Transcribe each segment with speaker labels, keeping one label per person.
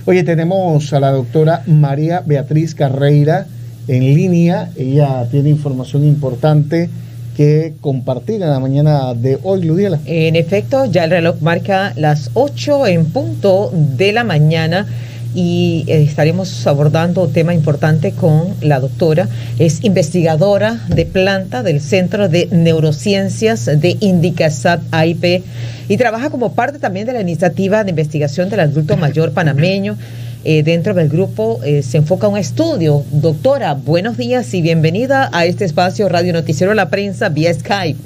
Speaker 1: Oye, tenemos a la doctora María Beatriz Carreira en línea. Ella tiene información importante que compartir en la mañana de hoy, Ludiela.
Speaker 2: En efecto, ya el reloj marca las 8 en punto de la mañana y estaremos abordando un tema importante con la doctora. Es investigadora de planta del Centro de Neurociencias de Indicasat AIP y trabaja como parte también de la iniciativa de investigación del adulto mayor panameño. Dentro del grupo se enfoca un estudio. Doctora, buenos días y bienvenida a este espacio Radio Noticiero La Prensa vía Skype.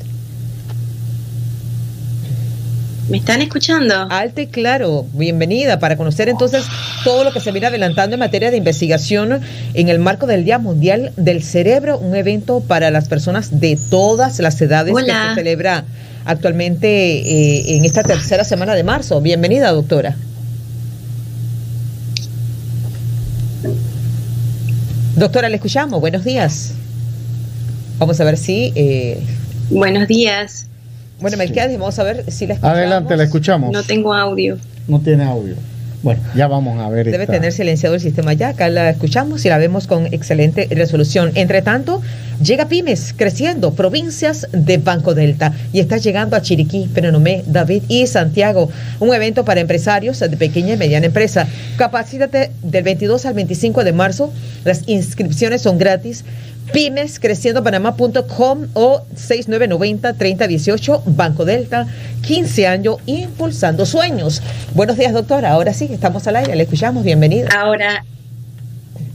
Speaker 3: ¿Me están escuchando?
Speaker 2: Alto y claro, bienvenida para conocer entonces todo lo que se viene adelantando en materia de investigación en el marco del Día Mundial del Cerebro, un evento para las personas de todas las edades.
Speaker 3: Hola.
Speaker 2: Que se celebra actualmente en esta tercera semana de marzo. Bienvenida, doctora. Doctora, le escuchamos. Buenos días. Vamos a ver si...
Speaker 3: Buenos días.
Speaker 2: Bueno, Melquiades, vamos a ver si la escuchamos.
Speaker 1: Adelante, la escuchamos.
Speaker 3: No tengo audio.
Speaker 1: No tiene audio. Bueno, ya vamos a ver.
Speaker 2: Debe tener silenciado el sistema ya. Acá la escuchamos y la vemos con excelente resolución. Entre tanto, llega Pymes creciendo, provincias de Banco Delta. Y está llegando a Chiriquí, Penonomé, David y Santiago. Un evento para empresarios de pequeña y mediana empresa. Capacítate del 22 al 25 de marzo. Las inscripciones son gratis. pymescreciendopanamá.com o 6990-3018, Banco Delta, 15 años impulsando sueños. Buenos días, doctora. Ahora sí, estamos al aire, le escuchamos. Bienvenida.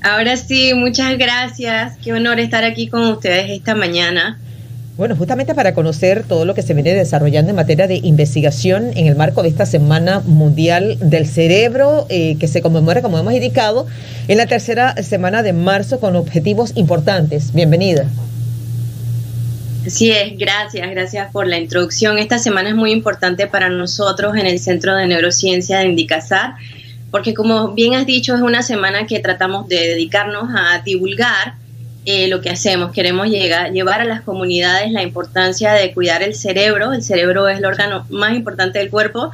Speaker 3: Ahora sí, muchas gracias. Qué honor estar aquí con ustedes esta mañana.
Speaker 2: Bueno, justamente para conocer todo lo que se viene desarrollando en materia de investigación en el marco de esta Semana Mundial del Cerebro, que se conmemora, como hemos indicado, en la tercera semana de marzo con objetivos importantes. Bienvenida.
Speaker 3: Así es, gracias por la introducción. Esta semana es muy importante para nosotros en el Centro de Neurociencia de Indicasat, porque como bien has dicho, es una semana que tratamos de dedicarnos a divulgar lo que hacemos. Queremos llevar a las comunidades la importancia de cuidar el cerebro. El cerebro es el órgano más importante del cuerpo.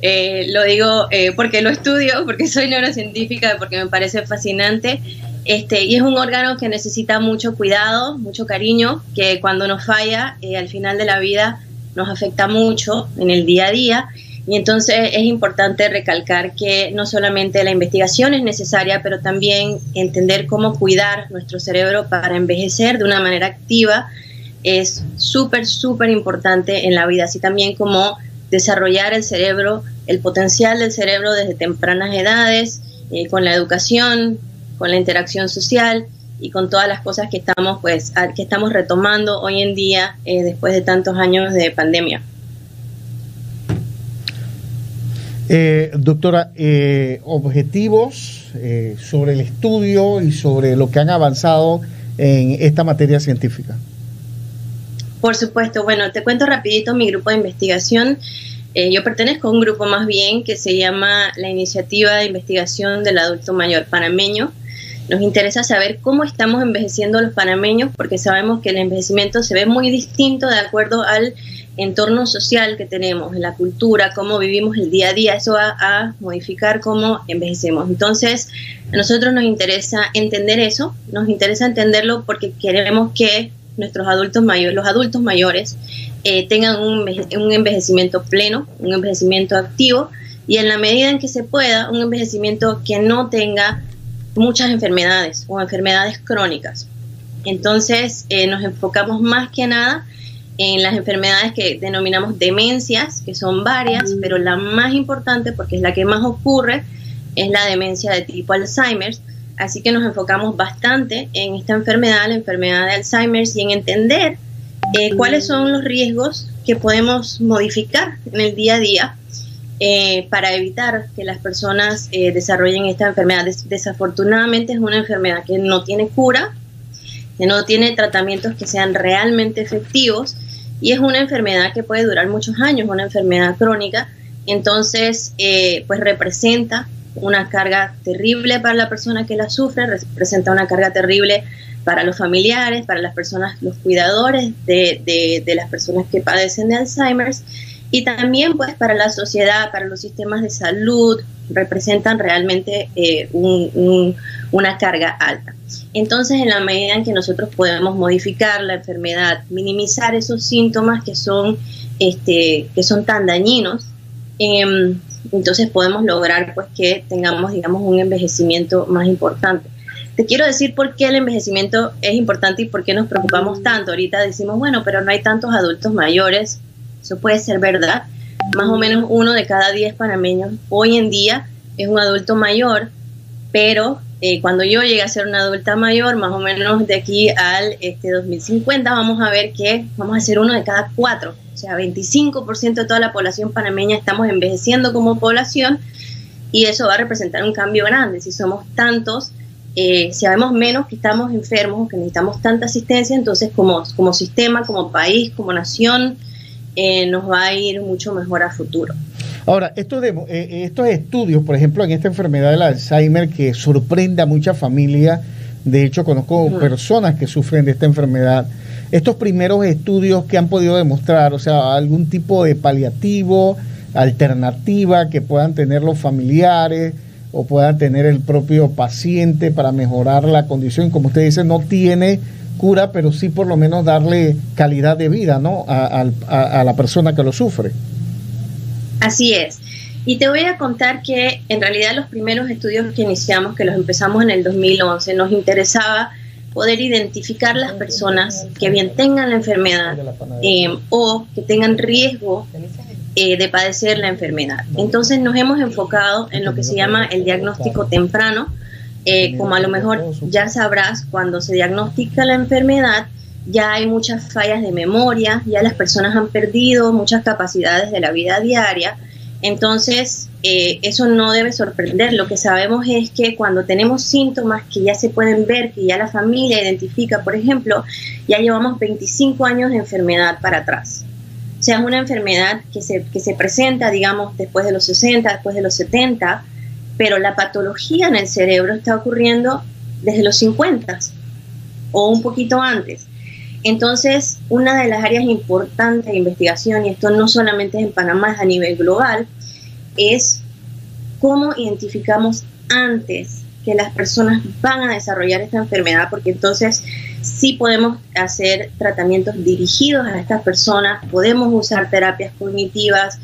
Speaker 3: Lo digo porque lo estudio, porque soy neurocientífica, porque me parece fascinante. Y es un órgano que necesita mucho cuidado, mucho cariño, que cuando nos falla, al final de la vida nos afecta mucho en el día a día. Y entonces es importante recalcar que no solamente la investigación es necesaria, pero también entender cómo cuidar nuestro cerebro para envejecer de una manera activa es súper importante en la vida, así también como desarrollar el cerebro, el potencial del cerebro desde tempranas edades, con la educación, con la interacción social y con todas las cosas que estamos retomando hoy en día después de tantos años de pandemia.
Speaker 1: Doctora, objetivos sobre el estudio y sobre lo que han avanzado en esta materia científica.
Speaker 3: Por supuesto, bueno, te cuento rapidito mi grupo de investigación. Yo pertenezco a un grupo más bien que se llama la Iniciativa de Investigación del Adulto Mayor Panameño. Nos interesa saber cómo estamos envejeciendo los panameños, porque sabemos que el envejecimiento se ve muy distinto de acuerdo al entorno social que tenemos, en la cultura, cómo vivimos el día a día. Eso va a modificar cómo envejecemos. Entonces, a nosotros nos interesa entender eso, nos interesa entenderlo porque queremos que nuestros adultos mayores, los adultos mayores, tengan un envejecimiento pleno, un envejecimiento activo y en la medida en que se pueda, un envejecimiento que no tenga muchas enfermedades o enfermedades crónicas. Entonces, nos enfocamos más que nada en las enfermedades que denominamos demencias, que son varias, pero la más importante, porque es la que más ocurre, es la demencia de tipo Alzheimer. Así que nos enfocamos bastante en esta enfermedad, la enfermedad de Alzheimer, y en entender cuáles son los riesgos que podemos modificar en el día a día para evitar que las personas desarrollen esta enfermedad. Desafortunadamente es una enfermedad que no tiene cura, que no tiene tratamientos que sean realmente efectivos y es una enfermedad que puede durar muchos años, una enfermedad crónica. Entonces, pues representa una carga terrible para la persona que la sufre, representa una carga terrible para los familiares, para las personas, los cuidadores de las personas que padecen de Alzheimer. Y también pues para la sociedad, para los sistemas de salud, representan realmente una carga alta. Entonces, en la medida en que nosotros podemos modificar la enfermedad, minimizar esos síntomas que son tan dañinos, entonces podemos lograr pues que tengamos, digamos, un envejecimiento más importante. Te quiero decir por qué el envejecimiento es importante y por qué nos preocupamos tanto. Ahorita decimos, bueno, pero no hay tantos adultos mayores. Eso puede ser verdad. Más o menos 1 de cada 10 panameños hoy en día es un adulto mayor, pero cuando yo llegue a ser una adulta mayor, más o menos de aquí al 2050, vamos a ver que vamos a ser 1 de cada 4. O sea, 25% de toda la población panameña estamos envejeciendo como población, y eso va a representar un cambio grande. Si somos tantos, si habemos menos que estamos enfermos o que necesitamos tanta asistencia, entonces como sistema, como país, como nación, nos va a ir mucho mejor a futuro.
Speaker 1: Ahora, estos estudios, por ejemplo, en esta enfermedad del Alzheimer, que sorprende a muchas familias, de hecho conozco personas que sufren de esta enfermedad, estos primeros estudios que han podido demostrar, o sea, algún tipo de paliativo, alternativa que puedan tener los familiares o pueda tener el propio paciente para mejorar la condición, como usted dice, no tiene cura, pero sí por lo menos darle calidad de vida, ¿no?, a la persona que lo sufre.
Speaker 3: Así es. Y te voy a contar que en realidad los primeros estudios que iniciamos, que los empezamos en el 2011, nos interesaba poder identificar las personas que bien tengan la enfermedad o que tengan riesgo de padecer la enfermedad. Entonces nos hemos enfocado en lo que se llama el diagnóstico temprano. Como a lo mejor ya sabrás, cuando se diagnostica la enfermedad, ya hay muchas fallas de memoria, ya las personas han perdido muchas capacidades de la vida diaria. Entonces, eso no debe sorprender. Lo que sabemos es que cuando tenemos síntomas que ya se pueden ver, que ya la familia identifica, por ejemplo, ya llevamos 25 años de enfermedad para atrás. O sea, es una enfermedad que se presenta, digamos, después de los 60, después de los 70, pero la patología en el cerebro está ocurriendo desde los 50 o un poquito antes. Entonces, una de las áreas importantes de investigación, y esto no solamente es en Panamá, es a nivel global, es cómo identificamos antes que las personas van a desarrollar esta enfermedad, porque entonces sí podemos hacer tratamientos dirigidos a estas personas, podemos usar terapias cognitivas,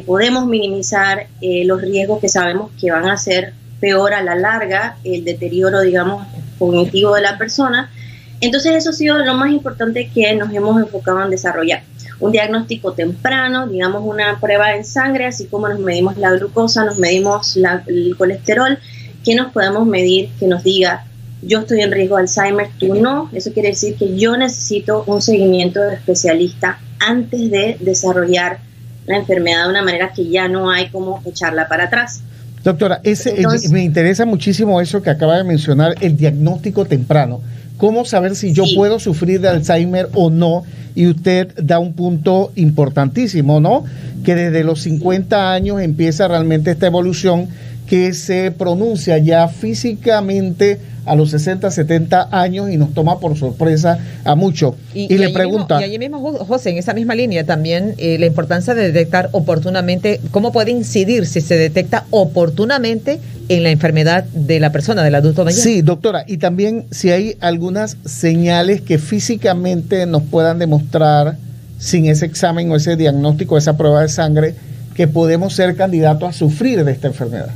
Speaker 3: podemos minimizar los riesgos que sabemos que van a ser peor a la larga, el deterioro, digamos, cognitivo de la persona. Entonces eso ha sido lo más importante que nos hemos enfocado en desarrollar. Un diagnóstico temprano, digamos una prueba en sangre, así como nos medimos la glucosa, nos medimos el colesterol, que nos podemos medir, que nos diga, yo estoy en riesgo de Alzheimer, tú no. Eso quiere decir que yo necesito un seguimiento de especialista antes de desarrollar la enfermedad de una manera que ya no hay como echarla para atrás.
Speaker 1: Doctora, entonces, me interesa muchísimo eso que acaba de mencionar, el diagnóstico temprano. ¿Cómo saber si yo puedo sufrir de Alzheimer o no? Y usted da un punto importantísimo, ¿no? Que desde los 50 años empieza realmente esta evolución que se pronuncia ya físicamente a los 60, 70 años y nos toma por sorpresa a muchos. Y le pregunta...
Speaker 2: Y allí mismo, José, en esa misma línea también la importancia de detectar oportunamente, ¿cómo puede incidir si se detecta oportunamente en la enfermedad de la persona, del adulto mayor?
Speaker 1: Sí, doctora, y también si hay algunas señales que físicamente nos puedan demostrar, sin ese examen o ese diagnóstico, esa prueba de sangre, que podemos ser candidatos a sufrir de esta enfermedad.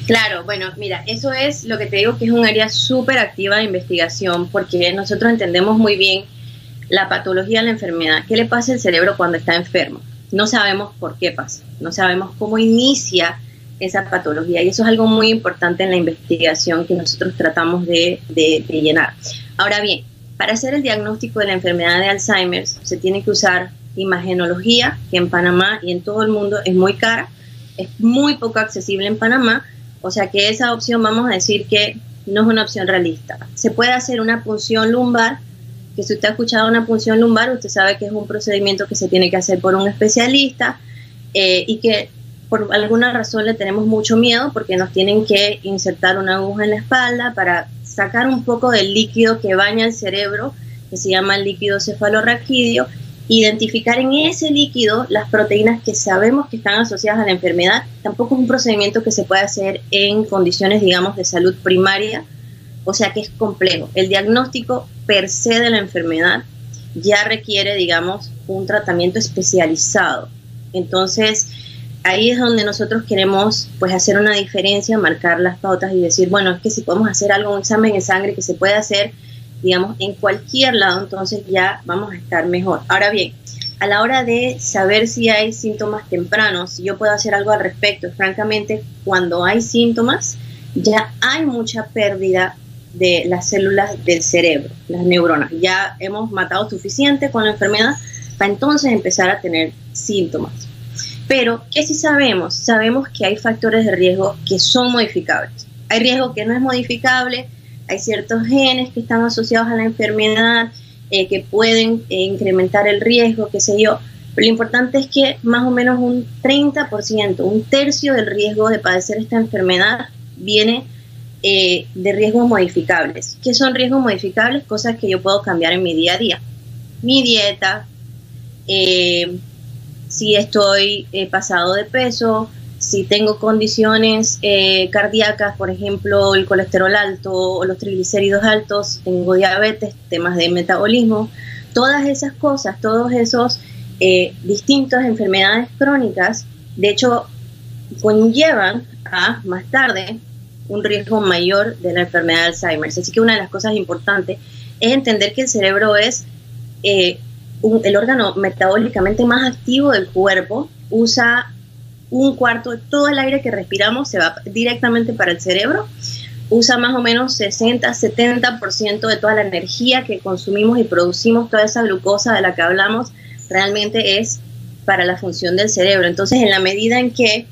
Speaker 3: Claro, bueno, mira, eso es lo que te digo, que es un área súper activa de investigación, porque nosotros entendemos muy bien la patología de la enfermedad. ¿Qué le pasa al cerebro cuando está enfermo? No sabemos por qué pasa, no sabemos cómo inicia esa patología, y eso es algo muy importante en la investigación que nosotros tratamos de llenar. Ahora bien, para hacer el diagnóstico de la enfermedad de Alzheimer se tiene que usar imagenología, que en Panamá y en todo el mundo es muy cara, es muy poco accesible en Panamá. O sea que esa opción, vamos a decir que no es una opción realista. Se puede hacer una punción lumbar, que si usted ha escuchado una punción lumbar, usted sabe que es un procedimiento que se tiene que hacer por un especialista y que por alguna razón le tenemos mucho miedo porque nos tienen que insertar una aguja en la espalda para sacar un poco del líquido que baña el cerebro, que se llama el líquido cefalorraquídeo, identificar en ese líquido las proteínas que sabemos que están asociadas a la enfermedad. Tampoco es un procedimiento que se puede hacer en condiciones, digamos, de salud primaria, o sea que es complejo. El diagnóstico per se de la enfermedad ya requiere, digamos, un tratamiento especializado. Entonces, ahí es donde nosotros queremos pues hacer una diferencia, marcar las pautas y decir, bueno, es que si podemos hacer algo, un examen de sangre que se puede hacer, digamos, en cualquier lado, entonces ya vamos a estar mejor. Ahora bien, a la hora de saber si hay síntomas tempranos, si yo puedo hacer algo al respecto, francamente, cuando hay síntomas, ya hay mucha pérdida de las células del cerebro, las neuronas. Ya hemos matado suficiente con la enfermedad para entonces empezar a tener síntomas. Pero, ¿qué sí sabemos? Sabemos que hay factores de riesgo que son modificables. Hay riesgo que no es modificable, hay ciertos genes que están asociados a la enfermedad, que pueden incrementar el riesgo, qué sé yo. Pero lo importante es que más o menos un 30%, un tercio del riesgo de padecer esta enfermedad viene de riesgos modificables. ¿Qué son riesgos modificables? Cosas que yo puedo cambiar en mi día a día. Mi dieta, si estoy pasado de peso, si tengo condiciones cardíacas, por ejemplo, el colesterol alto o los triglicéridos altos, si tengo diabetes, temas de metabolismo, todas esas cosas, todos esos distintas enfermedades crónicas, de hecho, conllevan a más tarde un riesgo mayor de la enfermedad de Alzheimer. Así que una de las cosas importantes es entender que el cerebro es el órgano metabólicamente más activo del cuerpo, usa un cuarto de todo el aire que respiramos, se va directamente para el cerebro, usa más o menos 60-70% de toda la energía que consumimos y producimos, toda esa glucosa de la que hablamos, realmente es para la función del cerebro. Entonces, en la medida en que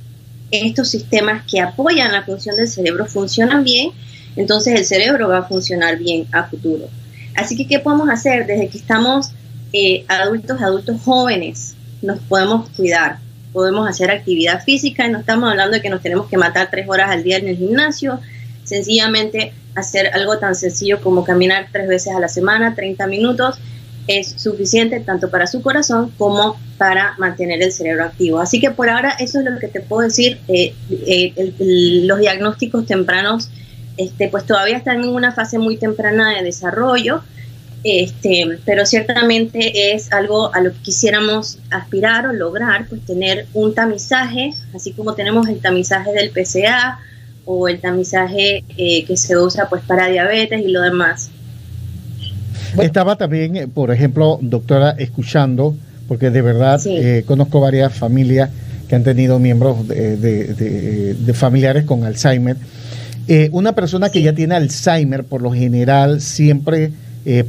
Speaker 3: estos sistemas que apoyan la función del cerebro funcionan bien, entonces el cerebro va a funcionar bien a futuro. Así que, ¿qué podemos hacer? Desde que estamos adultos jóvenes, nos podemos cuidar, podemos hacer actividad física, y no estamos hablando de que nos tenemos que matar 3 horas al día en el gimnasio, sencillamente hacer algo tan sencillo como caminar 3 veces a la semana, 30 minutos, es suficiente tanto para su corazón como para mantener el cerebro activo. Así que por ahora eso es lo que te puedo decir. Los diagnósticos tempranos pues todavía están en una fase muy temprana de desarrollo, pero ciertamente es algo a lo que quisiéramos aspirar o lograr, pues tener un tamizaje, así como tenemos el tamizaje del PSA o el tamizaje que se usa pues para diabetes y lo demás.
Speaker 1: Estaba también, por ejemplo, doctora, escuchando, porque de verdad sí, conozco varias familias que han tenido miembros de familiares con Alzheimer. Una persona que ya tiene Alzheimer, por lo general, siempre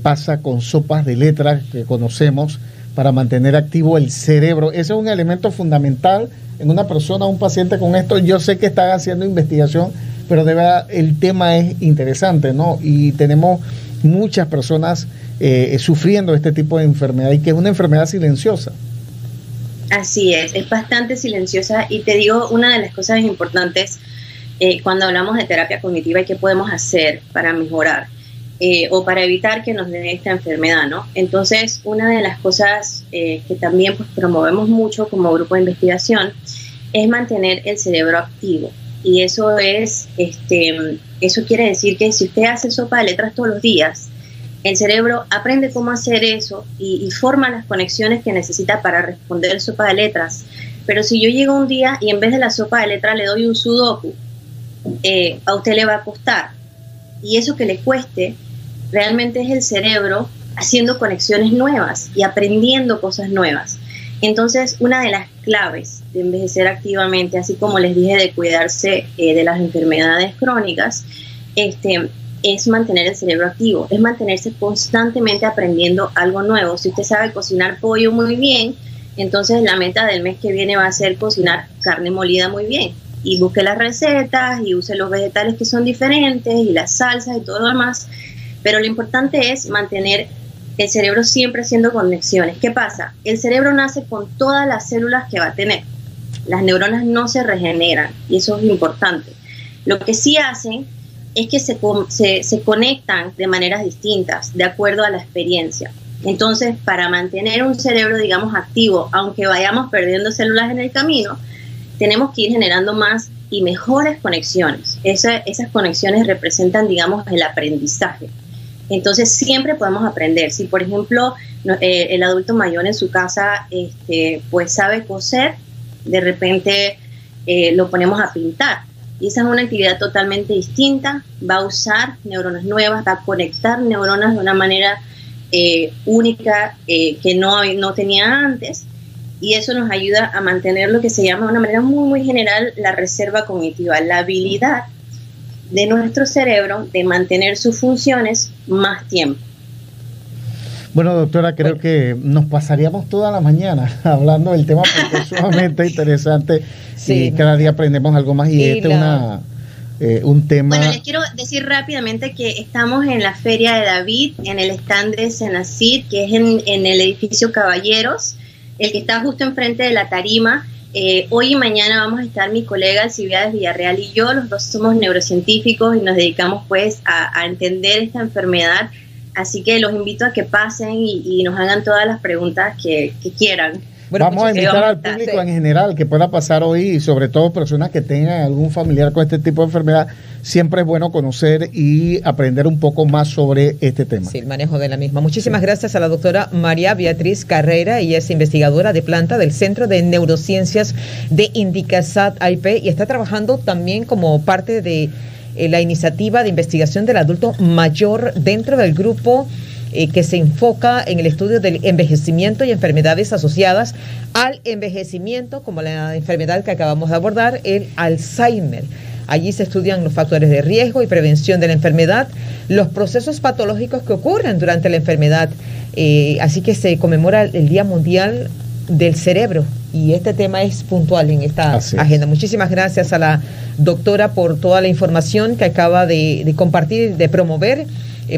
Speaker 1: pasa con sopas de letras que conocemos para mantener activo el cerebro. Ese es un elemento fundamental en una persona, un paciente con esto. Yo sé que están haciendo investigación, pero de verdad el tema es interesante, ¿no? Y tenemos muchas personas sufriendo este tipo de enfermedad, y que es una enfermedad silenciosa.
Speaker 3: Así es bastante silenciosa, y te digo, una de las cosas importantes cuando hablamos de terapia cognitiva y qué podemos hacer para mejorar o para evitar que nos dé esta enfermedad, ¿no? Entonces, una de las cosas que también pues promovemos mucho como grupo de investigación es mantener el cerebro activo. Y eso es, eso quiere decir que si usted hace sopa de letras todos los días, el cerebro aprende cómo hacer eso y forma las conexiones que necesita para responder sopa de letras. Pero si yo llego un día y en vez de la sopa de letras le doy un sudoku, a usted le va a costar. Y eso que le cueste, realmente es el cerebro haciendo conexiones nuevas y aprendiendo cosas nuevas. Entonces, una de las claves de envejecer activamente, así como les dije de cuidarse de las enfermedades crónicas, es mantener el cerebro activo, es mantenerse constantemente aprendiendo algo nuevo. Si usted sabe cocinar pollo muy bien, entonces la meta del mes que viene va a ser cocinar carne molida muy bien. Y busque las recetas y use los vegetales que son diferentes y las salsas y todo lo demás. Pero lo importante es mantener el cerebro siempre haciendo conexiones. ¿Qué pasa? El cerebro nace con todas las células que va a tener. Las neuronas no se regeneran, y eso es importante. Lo que sí hacen es que se conectan de maneras distintas, de acuerdo a la experiencia. Entonces, para mantener un cerebro, digamos, activo, aunque vayamos perdiendo células en el camino, tenemos que ir generando más y mejores conexiones. Esas conexiones representan, digamos, el aprendizaje. Entonces, siempre podemos aprender. Si, por ejemplo, el adulto mayor en su casa pues sabe coser, de repente lo ponemos a pintar. Y esa es una actividad totalmente distinta. Va a usar neuronas nuevas, va a conectar neuronas de una manera única que no tenía antes. Y eso nos ayuda a mantener lo que se llama de una manera muy, muy general la reserva cognitiva, la habilidad de nuestro cerebro de mantener sus funciones más tiempo.
Speaker 1: Bueno, doctora, creo que nos pasaríamos toda la mañana hablando del tema porque es sumamente interesante y cada día aprendemos algo más y este es un tema...
Speaker 3: Bueno, les quiero decir rápidamente que estamos en la Feria de David, en el stand de Senacid, que es en el edificio Caballeros, el que está justo enfrente de la tarima. Hoy y mañana vamos a estar mi colega Alcibiades Villarreal y yo, los dos somos neurocientíficos y nos dedicamos pues a entender esta enfermedad, así que los invito a que pasen y nos hagan todas las preguntas que quieran.
Speaker 1: Bueno, vamos a invitar al público en general que pueda pasar hoy y sobre todo personas que tengan algún familiar con este tipo de enfermedad. Siempre es bueno conocer y aprender un poco más sobre este tema.
Speaker 2: Sí, el manejo de la misma. Muchísimas gracias a la doctora María Beatriz Carrera. Ella es investigadora de planta del Centro de Neurociencias de Indicasat AIP y está trabajando también como parte de la iniciativa de investigación del adulto mayor dentro del grupo que se enfoca en el estudio del envejecimiento y enfermedades asociadas al envejecimiento, como la enfermedad que acabamos de abordar, el Alzheimer. Allí se estudian los factores de riesgo y prevención de la enfermedad, los procesos patológicos que ocurren durante la enfermedad. Así que se conmemora el Día Mundial del Cerebro y este tema es puntual en esta agenda. Muchísimas gracias a la doctora por toda la información que acaba de compartir, de promover,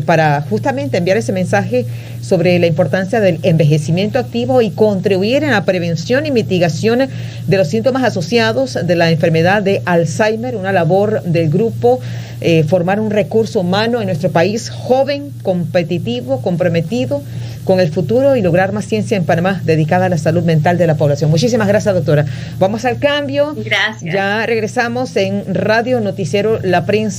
Speaker 2: para justamente enviar ese mensaje sobre la importancia del envejecimiento activo y contribuir en la prevención y mitigación de los síntomas asociados de la enfermedad de Alzheimer, una labor del grupo, formar un recurso humano en nuestro país joven, competitivo, comprometido con el futuro y lograr más ciencia en Panamá dedicada a la salud mental de la población. Muchísimas gracias, doctora. Vamos al cambio.
Speaker 3: Gracias.
Speaker 2: Ya regresamos en Radio Noticiero La Prensa.